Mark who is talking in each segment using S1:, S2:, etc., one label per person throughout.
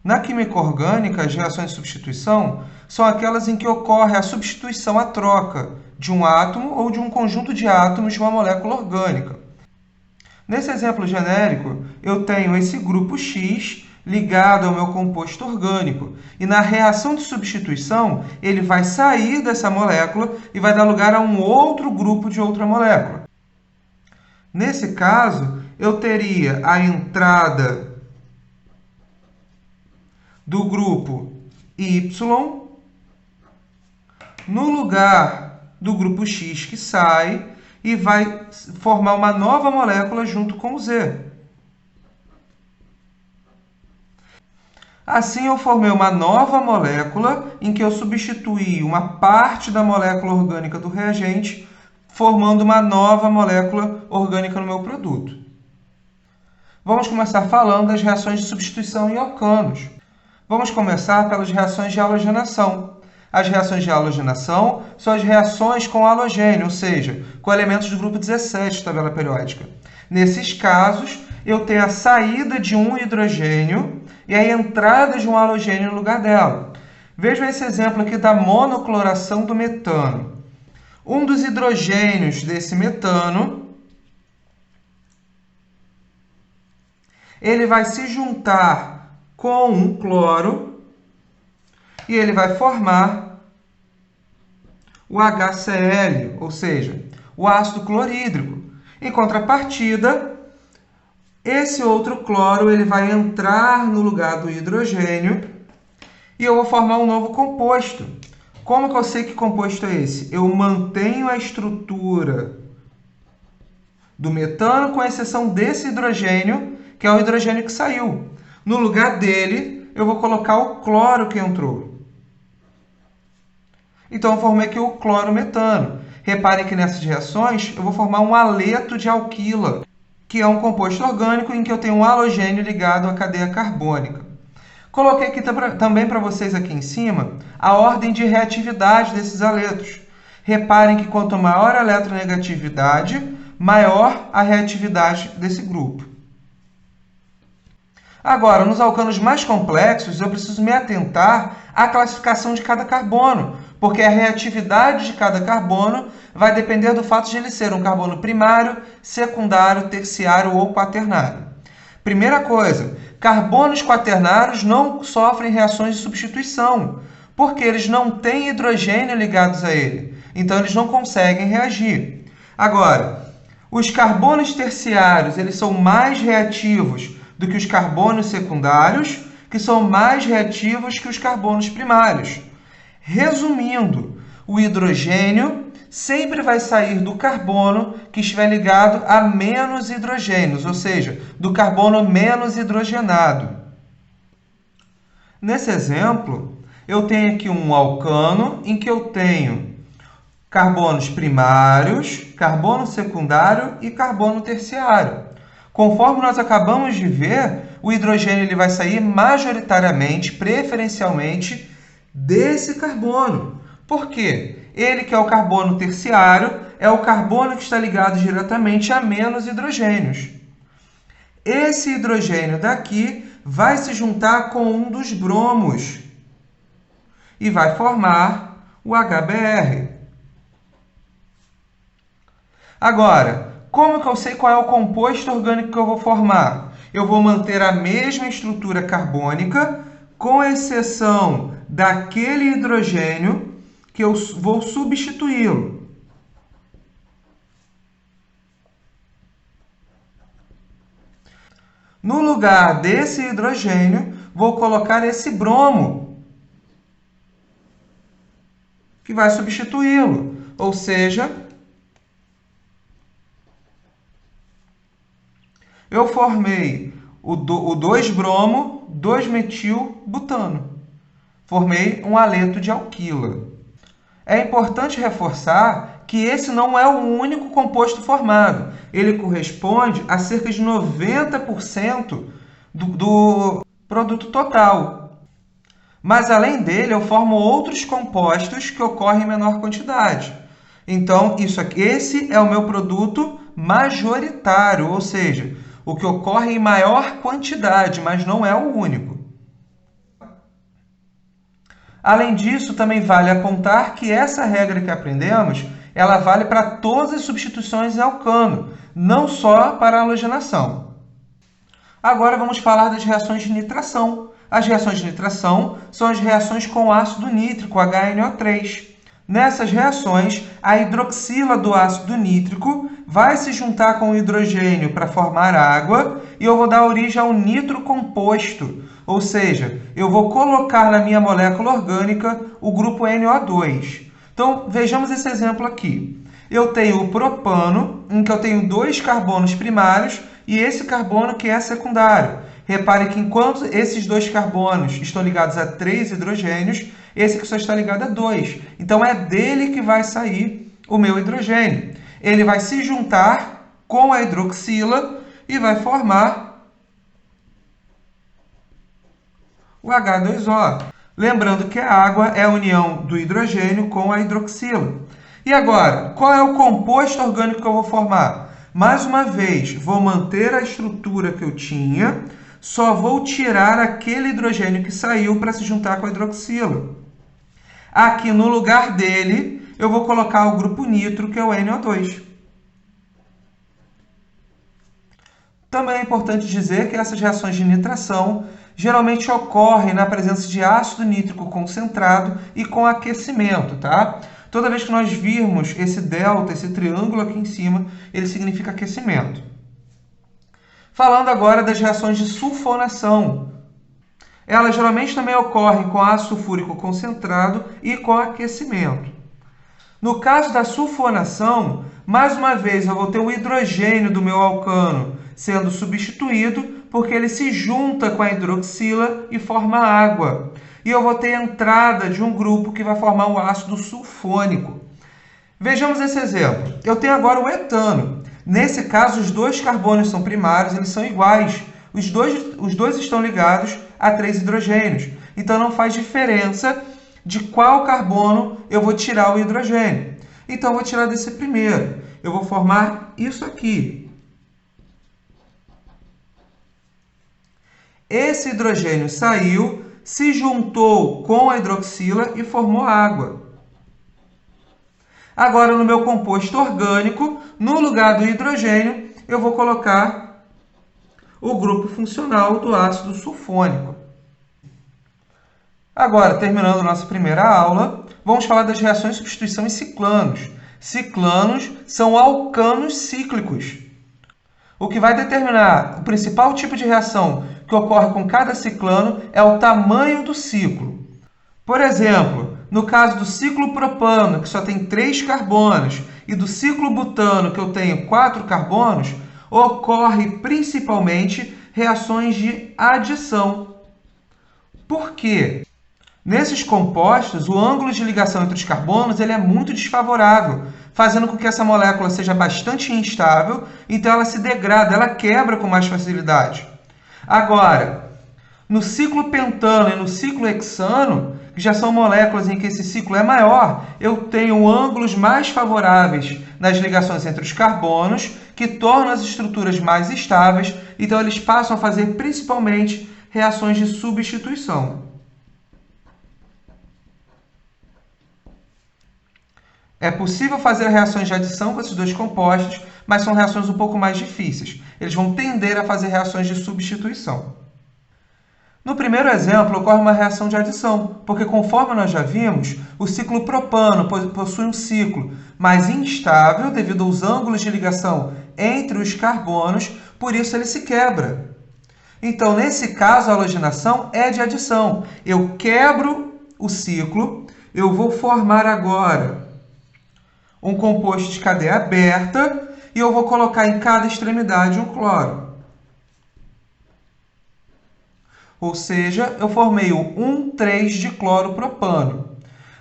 S1: Na química orgânica, as reações de substituição são aquelas em que ocorre a substituição, a troca de um átomo ou de um conjunto de átomos de uma molécula orgânica. Nesse exemplo genérico, eu tenho esse grupo X ligado ao meu composto orgânico. E na reação de substituição, ele vai sair dessa molécula e vai dar lugar a um outro grupo de outra molécula. Nesse caso, eu teria a entrada do grupo Y no lugar do grupo X que sai e vai formar uma nova molécula junto com o Z. Assim, eu formei uma nova molécula em que eu substituí uma parte da molécula orgânica do reagente, formando uma nova molécula orgânica no meu produto. Vamos começar falando das reações de substituição em alcanos. Vamos começar pelas reações de halogenação. As reações de halogenação são as reações com halogênio, ou seja, com elementos do grupo 17 da tabela periódica. Nesses casos, eu tenho a saída de um hidrogênio e a entrada de um halogênio no lugar dela. Vejam esse exemplo aqui da monocloração do metano. Um dos hidrogênios desse metano, ele vai se juntar com um cloro e ele vai formar o HCl, ou seja, o ácido clorídrico. Em contrapartida, esse outro cloro ele vai entrar no lugar do hidrogênio e eu vou formar um novo composto. Como que eu sei que composto é esse? Eu mantenho a estrutura do metano, com exceção desse hidrogênio, que é o hidrogênio que saiu. No lugar dele, eu vou colocar o cloro que entrou. Então, eu formei aqui o clorometano. Reparem que nessas reações, eu vou formar um haleto de alquila, que é um composto orgânico em que eu tenho um halogênio ligado à cadeia carbônica. Coloquei aqui também para vocês aqui em cima a ordem de reatividade desses haletos. Reparem que quanto maior a eletronegatividade, maior a reatividade desse grupo. Agora, nos alcanos mais complexos, eu preciso me atentar à classificação de cada carbono, porque a reatividade de cada carbono vai depender do fato de ele ser um carbono primário, secundário, terciário ou quaternário. Primeira coisa, carbonos quaternários não sofrem reações de substituição, porque eles não têm hidrogênio ligados a ele, então eles não conseguem reagir. Agora, os carbonos terciários eles são mais reativos do que os carbonos secundários, que são mais reativos que os carbonos primários. Resumindo, o hidrogênio sempre vai sair do carbono que estiver ligado a menos hidrogênios, ou seja, do carbono menos hidrogenado. Nesse exemplo, eu tenho aqui um alcano em que eu tenho carbonos primários, carbono secundário e carbono terciário. Conforme nós acabamos de ver, o hidrogênio ele vai sair majoritariamente, preferencialmente, desse carbono. Por quê? Ele, que é o carbono terciário, é o carbono que está ligado diretamente a menos hidrogênios. Esse hidrogênio daqui vai se juntar com um dos bromos e vai formar o HBr. Agora, como que eu sei qual é o composto orgânico que eu vou formar? Eu vou manter a mesma estrutura carbônica, com exceção daquele hidrogênio que eu vou substituí-lo. No lugar desse hidrogênio, vou colocar esse bromo, que vai substituí-lo. Ou seja, eu formei o 2-bromo, 2-metil-butano. Formei um haleto de alquila. É importante reforçar que esse não é o único composto formado. Ele corresponde a cerca de 90% do produto total. Mas, além dele, eu formo outros compostos que ocorrem em menor quantidade. Então, esse é o meu produto majoritário, ou seja, o que ocorre em maior quantidade, mas não é o único. Além disso, também vale apontar que essa regra que aprendemos, ela vale para todas as substituições em alcano, não só para a halogenação. Agora vamos falar das reações de nitração. As reações de nitração são as reações com ácido nítrico, HNO3. Nessas reações, a hidroxila do ácido nítrico vai se juntar com o hidrogênio para formar água e eu vou dar origem ao nitro composto, ou seja, eu vou colocar na minha molécula orgânica o grupo NO2. Então, vejamos esse exemplo aqui. Eu tenho o propano, em que eu tenho 2 carbonos primários e esse carbono que é secundário. Repare que enquanto esses 2 carbonos estão ligados a 3 hidrogênios, esse aqui só está ligado a 2. Então, é dele que vai sair o meu hidrogênio. Ele vai se juntar com a hidroxila e vai formar o H2O. Lembrando que a água é a união do hidrogênio com a hidroxila. E agora, qual é o composto orgânico que eu vou formar? Mais uma vez, vou manter a estrutura que eu tinha, só vou tirar aquele hidrogênio que saiu para se juntar com a hidroxila. Aqui no lugar dele, eu vou colocar o grupo nitro, que é o NO2. Também é importante dizer que essas reações de nitração geralmente ocorrem na presença de ácido nítrico concentrado e com aquecimento, tá? Toda vez que nós virmos esse delta, esse triângulo aqui em cima, ele significa aquecimento. Falando agora das reações de sulfonação. Elas geralmente também ocorrem com ácido sulfúrico concentrado e com aquecimento. No caso da sulfonação, mais uma vez eu vou ter o hidrogênio do meu alcano sendo substituído porque ele se junta com a hidroxila e forma água. E eu vou ter a entrada de um grupo que vai formar o ácido sulfônico. Vejamos esse exemplo. Eu tenho agora o etano. Nesse caso, os 2 carbonos são primários, eles são iguais. Os dois estão ligados a 3 hidrogênios. Então, não faz diferença de qual carbono eu vou tirar o hidrogênio. Então, eu vou tirar desse primeiro. Eu vou formar isso aqui. Esse hidrogênio saiu, se juntou com a hidroxila e formou água. Agora, no meu composto orgânico, no lugar do hidrogênio, eu vou colocar o grupo funcional do ácido sulfônico. Agora, terminando nossa primeira aula, vamos falar das reações de substituição em ciclanos. Ciclanos são alcanos cíclicos. O que vai determinar o principal tipo de reação que ocorre com cada ciclano é o tamanho do ciclo. Por exemplo, no caso do ciclo propano, que só tem 3 carbonos, e do ciclo butano, que eu tenho 4 carbonos, ocorre principalmente reações de adição. Por quê? Nesses compostos, o ângulo de ligação entre os carbonos ele é muito desfavorável, fazendo com que essa molécula seja bastante instável, então ela se degrada, ela quebra com mais facilidade. Agora, no ciclo pentano e no ciclo hexano, que já são moléculas em que esse ciclo é maior, eu tenho ângulos mais favoráveis nas ligações entre os carbonos, que tornam as estruturas mais estáveis, então eles passam a fazer principalmente reações de substituição. É possível fazer reações de adição com esses 2 compostos, mas são reações um pouco mais difíceis. Eles vão tender a fazer reações de substituição. No primeiro exemplo, ocorre uma reação de adição, porque conforme nós já vimos, o ciclo propano possui um ciclo mais instável devido aos ângulos de ligação entre os carbonos, por isso ele se quebra. Então, nesse caso, a halogenação é de adição. Eu quebro o ciclo, eu vou formar agora um composto de cadeia aberta e eu vou colocar em cada extremidade um cloro. Ou seja, eu formei o 1,3 de cloropropano.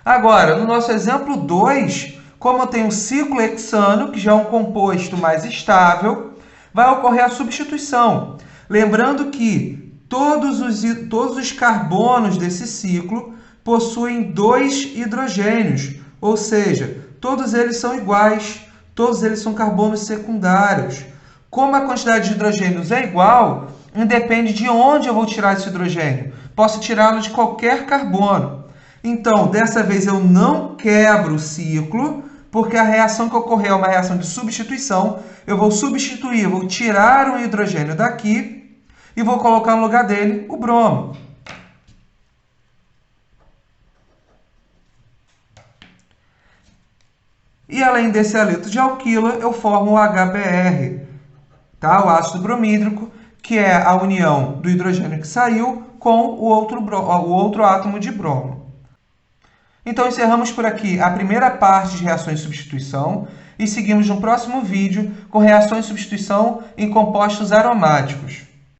S1: Agora, no nosso exemplo 2, como eu tenho um ciclo hexano, que já é um composto mais estável, vai ocorrer a substituição. Lembrando que todos os carbonos desse ciclo possuem 2 hidrogênios, ou seja, todos eles são iguais, todos eles são carbonos secundários. Como a quantidade de hidrogênios é igual, independe de onde eu vou tirar esse hidrogênio. Posso tirá-lo de qualquer carbono. Então, dessa vez eu não quebro o ciclo, porque a reação que ocorreu é uma reação de substituição. Eu vou substituir, eu vou tirar um hidrogênio daqui e vou colocar no lugar dele o bromo. E além desse haleto de alquila, eu formo o HBr, tá? O ácido bromídrico, que é a união do hidrogênio que saiu com o outro átomo de bromo. Então encerramos por aqui a primeira parte de reações de substituição e seguimos no próximo vídeo com reações de substituição em compostos aromáticos.